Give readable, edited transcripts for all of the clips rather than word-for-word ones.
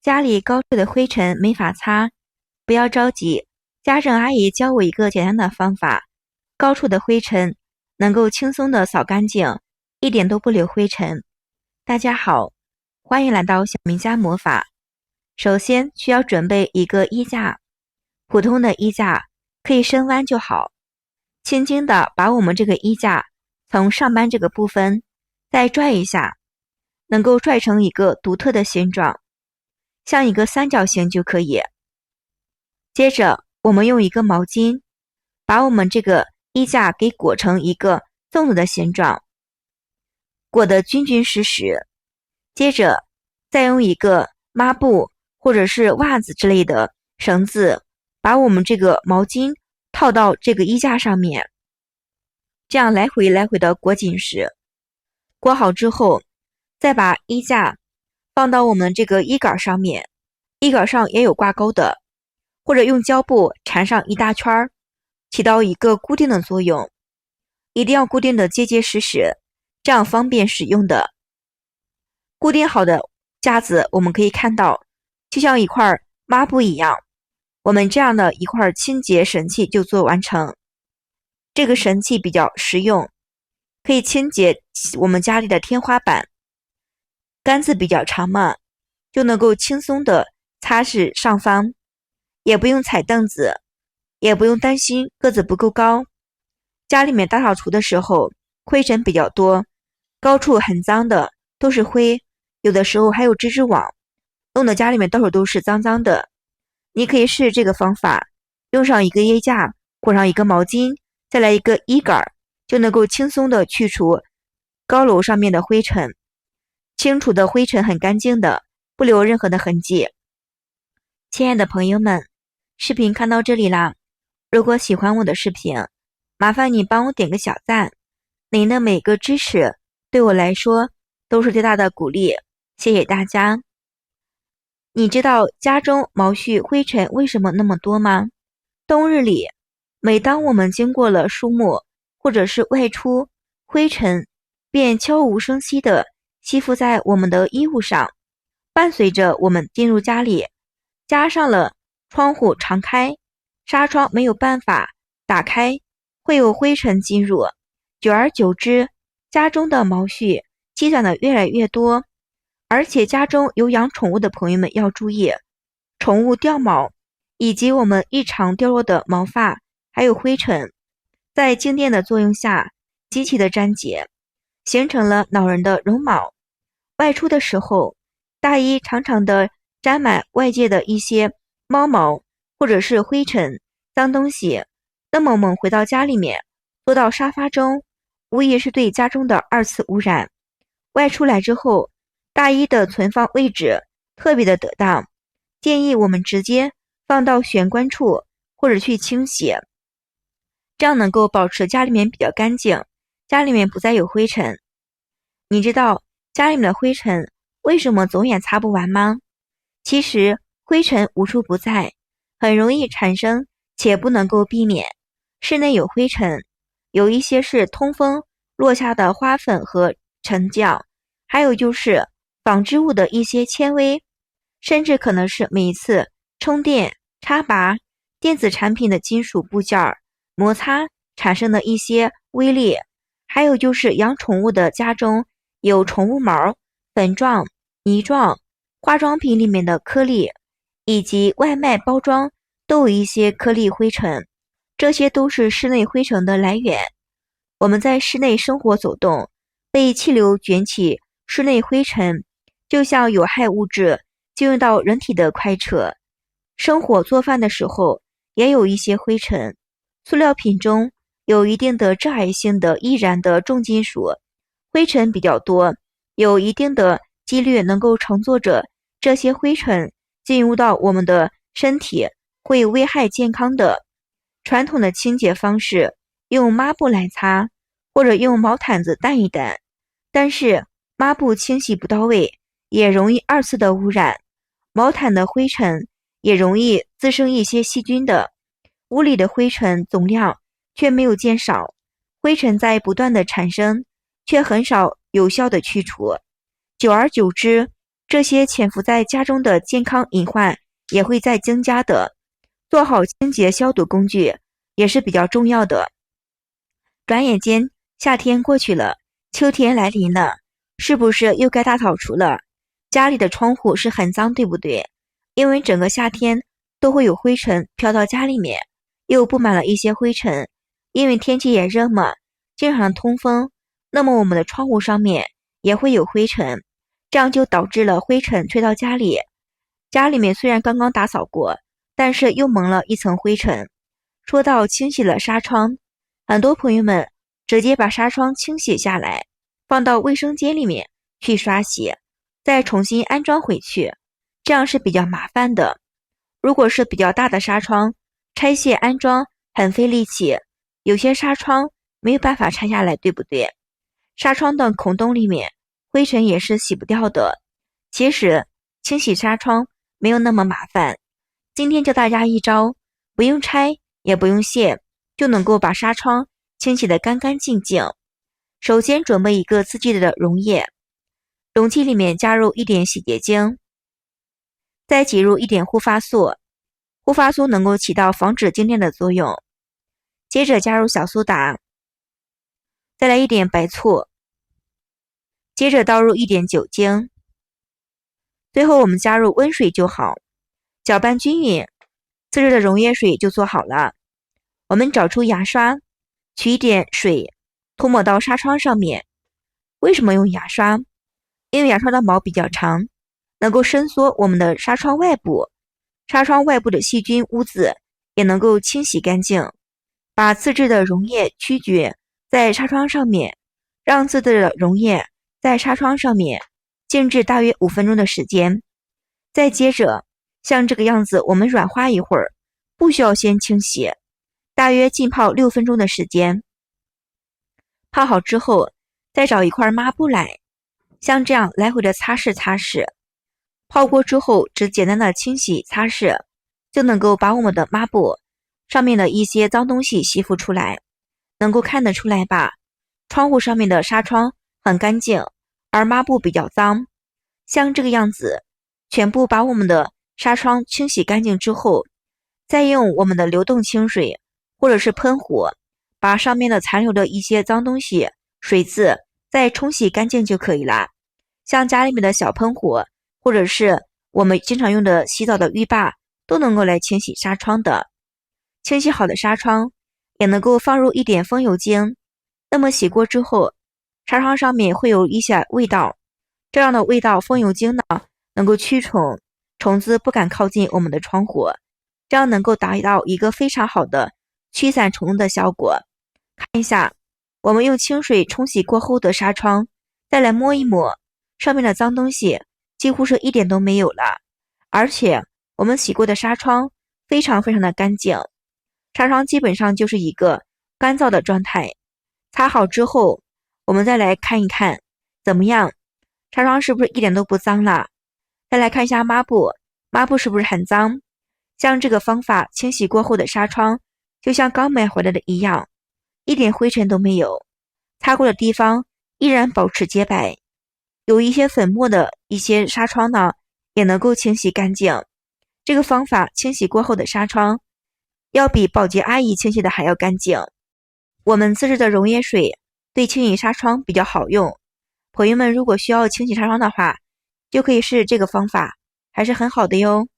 家里高处的灰尘没法擦，不要着急，家政阿姨教我一个简单的方法，高处的灰尘能够轻松的扫干净，一点都不留灰尘。大家好，欢迎来到小明家魔法。首先需要准备一个衣架，普通的衣架可以伸弯就好，轻轻的把我们这个衣架从上半这个部分再拽一下，能够拽成一个独特的形状，像一个三角形就可以。接着我们用一个毛巾把我们这个衣架给裹成一个粽子的形状，裹得均均实实。接着再用一个抹布或者是袜子之类的绳子把我们这个毛巾套到这个衣架上面，这样来回的裹紧实。裹好之后，再把衣架放到我们这个衣杆上面，衣杆上也有挂钩的，或者用胶布缠上一大圈，起到一个固定的作用。一定要固定的结结实实，这样方便使用的。固定好的架子我们可以看到，就像一块抹布一样，我们这样的一块清洁神器就做完成。这个神器比较实用，可以清洁我们家里的天花板，杆子比较长嘛，就能够轻松的擦拭上方，也不用踩凳子，也不用担心个子不够高。家里面大扫除的时候灰尘比较多，高处很脏的都是灰，有的时候还有蜘蛛网，弄得家里面到处都是脏脏的。你可以试试这个方法，用上一个衣架，裹上一个毛巾，再来一个衣杆，就能够轻松的去除高楼上面的灰尘，清除的灰尘很干净的，不留任何的痕迹。亲爱的朋友们，视频看到这里啦，如果喜欢我的视频，麻烦你帮我点个小赞，您的每个支持对我来说都是最大的鼓励，谢谢大家。你知道家中毛絮灰尘为什么那么多吗？冬日里，每当我们经过了树木或者是外出，灰尘便悄无声息地吸附在我们的衣物上，伴随着我们进入家里，加上了窗户常开，纱窗没有办法打开，会有灰尘进入，久而久之，家中的毛絮积攒的越来越多。而且家中有养宠物的朋友们要注意，宠物掉毛以及我们日常掉落的毛发还有灰尘，在静电的作用下极其的粘结，形成了恼人的绒毛。外出的时候，大衣常常的沾满外界的一些猫毛或者是灰尘脏东西，那么我们回到家里面坐到沙发中，无疑是对家中的二次污染。外出来之后，大衣的存放位置特别的得当，建议我们直接放到玄关处或者去清洗，这样能够保持家里面比较干净，家里面不再有灰尘。你知道家里面的灰尘为什么总也擦不完吗？其实灰尘无处不在，很容易产生且不能够避免。室内有灰尘，有一些是通风落下的花粉和尘浆，还有就是纺织物的一些纤维，甚至可能是每一次充电、插拔电子产品的金属部件摩擦产生的一些微粒，还有就是养宠物的家中有宠物毛、粉状、泥状、化妆品里面的颗粒，以及外卖包装都有一些颗粒灰尘，这些都是室内灰尘的来源。我们在室内生活走动，被气流卷起室内灰尘，就像有害物质进入到人体的快车。生火做饭的时候也有一些灰尘，塑料品中有一定的致癌性的易燃的重金属，灰尘比较多，有一定的几率能够乘坐着这些灰尘进入到我们的身体，会危害健康的。传统的清洁方式用抹布来擦，或者用毛毯子掸一掸，但是抹布清洗不到位，也容易二次的污染，毛毯的灰尘也容易滋生一些细菌的。屋里的灰尘总量却没有减少，灰尘在不断的产生，却很少有效的去除。久而久之，这些潜伏在家中的健康隐患也会在增加的。做好清洁消毒工具也是比较重要的。转眼间夏天过去了，秋天来临了，是不是又该大扫除了？家里的窗户是很脏，对不对？因为整个夏天都会有灰尘飘到家里面，又布满了一些灰尘。因为天气也热嘛，经常通风，那么我们的窗户上面也会有灰尘，这样就导致了灰尘吹到家里。家里面虽然刚刚打扫过，但是又蒙了一层灰尘。说到清洗了纱窗，很多朋友们直接把纱窗清洗下来，放到卫生间里面去刷洗，再重新安装回去，这样是比较麻烦的。如果是比较大的纱窗，拆卸安装很费力气，有些纱窗没有办法拆下来，对不对？纱窗的孔洞里面灰尘也是洗不掉的。其实清洗纱窗没有那么麻烦，今天教大家一招，不用拆也不用卸，就能够把纱窗清洗得干干净净。首先准备一个自制的溶液，容器里面加入一点洗洁精，再挤入一点护发素，护发素能够起到防止静电的作用。接着加入小苏打，再来一点白醋，接着倒入一点酒精，最后我们加入温水就好，搅拌均匀，自制的溶液水就做好了。我们找出牙刷，取一点水涂抹到纱窗上面。为什么用牙刷？因为牙刷的毛比较长，能够伸缩我们的纱窗外部，纱窗外部的细菌污渍也能够清洗干净。把自制的溶液曲解在纱窗上面，让自制的溶液在纱窗上面静置大约5分钟的时间。再接着像这个样子，我们软化一会儿，不需要先清洗，大约浸泡6分钟的时间。泡好之后，再找一块抹布来，像这样来回的擦拭擦拭。泡过之后，只简单的清洗擦拭，就能够把我们的抹布上面的一些脏东西吸附出来。能够看得出来吧？窗户上面的纱窗很干净，而抹布比较脏。像这个样子，全部把我们的纱窗清洗干净之后，再用我们的流动清水或者是喷壶，把上面的残留的一些脏东西、水渍再冲洗干净就可以了。像家里面的小喷壶，或者是我们经常用的洗澡的浴霸，都能够来清洗纱窗的。清洗好的纱窗也能够放入一点风油精，那么洗过之后，纱窗上面会有一些味道，这样的味道风油精呢能够驱虫，虫子不敢靠近我们的窗户，这样能够达到一个非常好的驱散虫子的效果。看一下，我们用清水冲洗过后的纱窗，再来摸一摸，上面的脏东西几乎是一点都没有了，而且我们洗过的纱窗非常非常的干净，纱窗基本上就是一个干燥的状态。擦好之后，我们再来看一看怎么样，纱窗是不是一点都不脏了？再来看一下抹布，抹布是不是很脏？像这个方法清洗过后的纱窗，就像刚买回来的一样，一点灰尘都没有，擦过的地方依然保持洁白，有一些粉末的一些纱窗呢，也能够清洗干净。这个方法清洗过后的纱窗，要比保洁阿姨清洗的还要干净。我们自制的溶液水对清洗纱窗比较好用，朋友们如果需要清洗纱窗的话，就可以试这个方法，还是很好的哟。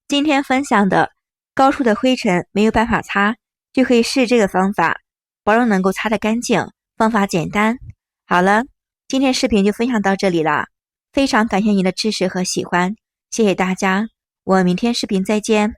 今天分享的高处的灰尘没有办法擦，就可以试这个方法，保证能够擦得干净，方法简单。好了，今天视频就分享到这里了，非常感谢您的支持和喜欢，谢谢大家，我们明天视频再见。